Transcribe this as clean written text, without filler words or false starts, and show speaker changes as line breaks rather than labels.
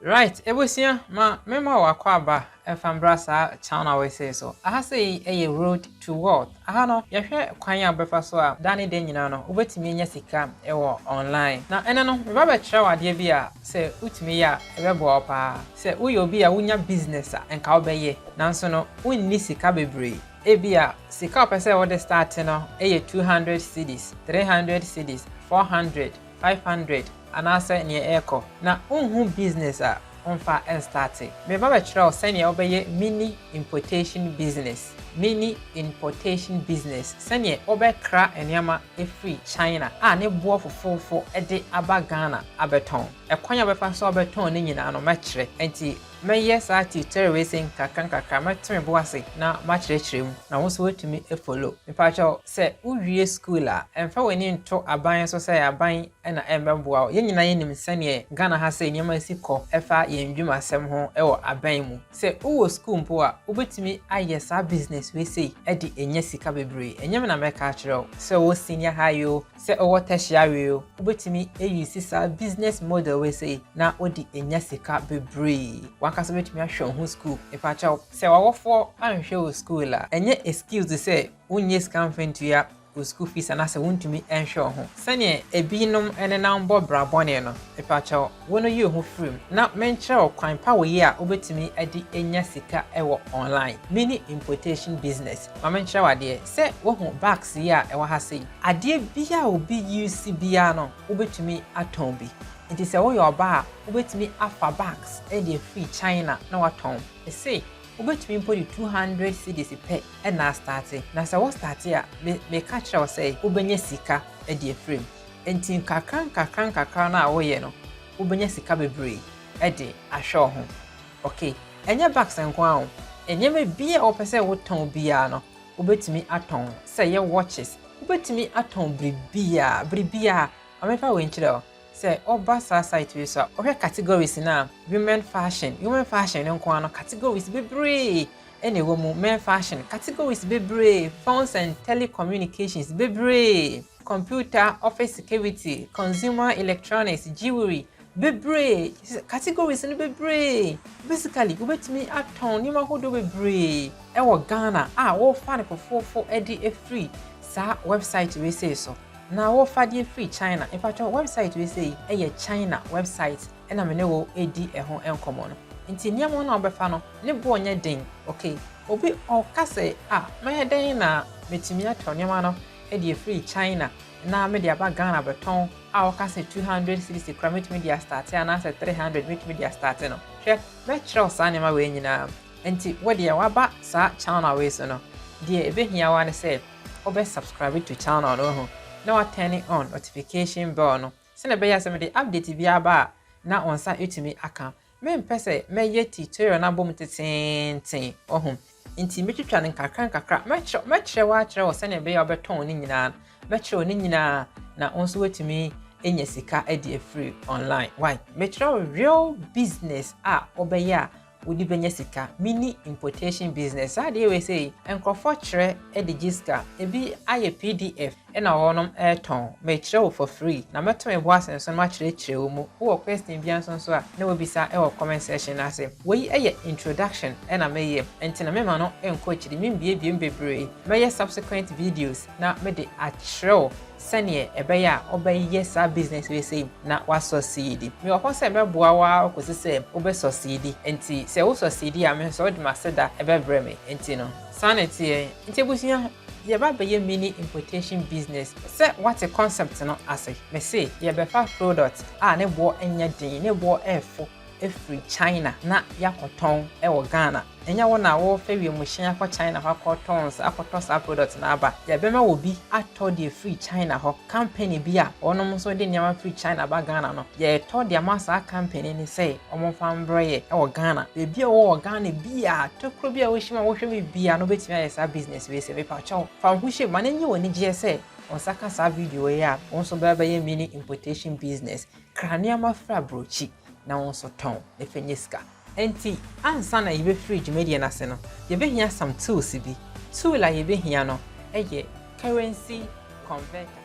Right, ebusia ma mema wakwaba efambrasa channel we say so. Aha say a road to wealth. Aha no yehwe kwan ya befa so a dane de nyina no obetimi enya sika ewo online. Na ene no me ba kire wade bia say utimi ya ebebo opa. Say uyo obi a wunya business a enka obeye. Nanso no unni sika bebre. Ebia sika opese wo de start no 200 cedis, 300 cedis, 400, 500 anase ne eko na unhu business a onfa start me ba kire o sene obeye mini importation business sene obekra enyama free China a ne bo fofofo de aba Ghana abeton ekwanya befa so abeton ne nyina no ma kire enti meye sa tutorial we sen kakra matime bo ase na ma kire mu na wo so wetumi follow me pa cho se uwie school a emfa weni nto aban so se aban na embeboa ye nyina ye nim sene Ghana ha se nyama siko efa ye ndwuma asem ho ewo aban mu se uwo school mpo a ubetumi aye sa business we say e di enya sika bebre enyem na meka kire se wo senior high o se owo tertiary o ubetumi use sa business model we say na odi enya sika bebre wakasa betumi ahwe ho school ifa cha se wawofo anhwe o school a enye excuse say unye scam fentu ya o school fees anase wontumi enhwe ho sane ebinom ene na mbo brabone no ifa cha wono ye ho free na menche okwan pa wo ye a obetumi adi enya sika ewo online mini importation business ma menche wade se wo ho bags ye a ewo ha sei ade bia obi use bia no obetumi aton bi nti se wo yo ba obetumi afa bags e dey free China na waton e say obetumi import 200 cedis per na start na se wo start a me ka kire wo say obenya sika e dey free nti kakran na wo ye no obenya sika bebre e dey ahwe ho okay enya bags enko a enye me bia opese wo ton bia no obetumi aton say ye watches obetumi aton bribia amefa we nkire say oba site we so ohwe categories na women fashion nko ano categories bebre ene wo mu men fashion categories bebre phones and telecommunications bebre computer office security consumer electronics jewelry bebre categories no bebre basically go betimi aton ni mahodo bebre e wo Ghana wo fa ne fofofo e di free sa website we say so na wo fadie free China in fact website we say China website na me ne wo edi ho enkomo no nti niam na obefa no ne bo onye den okay obi okase me den na metimi ato niam no edi free China na me dia ba Ghana beton okase 200 cedis kra metimi dia start na 300 metimi dia start no hwe me kire osa niam we nyina nti wo dia wa ba sa channel we so no dia ebehia wa ne say obe subscribe to channel no ho now turning on notification bell no sene be ya se me de update bia ba na onsa etimi aka me mpese me ye tutorial na bom teten ohum nti me twitwa ne kakra me kire wa kire wo sene be ya obeton ni nyina me kire ni nyina na onso wetimi enya sika e de free online why me kire real business obeya wodi benya sika mini importation business ade we say enkrofo kire e digiska ebi aye PDF na wonom ton me kire for free na meto me bo asenso ma kire wo mu wo question bia nso a na wo bisa e wo comment section na say we introduction na meye entina me ma no enko kire me bie bebre me subsequent videos na me de a kire sane ebeya obeye sa business we say na wa succeed me wo say me boa wa ko se obe succeed enti se wo succeed a me so de maseda ebebre me enti no sanity enti busia ye ba be mini importation business say what a concept no ase me say ye be fa product ne bo enya din ne bo efo free China na yakoton wo Ghana enya wo na wo fa wi mu hyen akọ China ho akotons akotosa product na aba ye be ma wo bi ato de free China ho company bi a onom so de nyama free China ba Ghana no ye to de amasa company ni say omo fa mbreye wo Ghana be bi wo Ghana bi a tokro bi a wo hima wo hwe bi a no betimi ayesa business we say be pa chaw fa hu hye ma na nyi woni je say on saka sa video ya on so be ye mini importation business krania ma fra brochi na wonso ton efenyeska enti ansa na yebe fridge media na se no yebe hia some tools bi tool a yebe hia no currency converter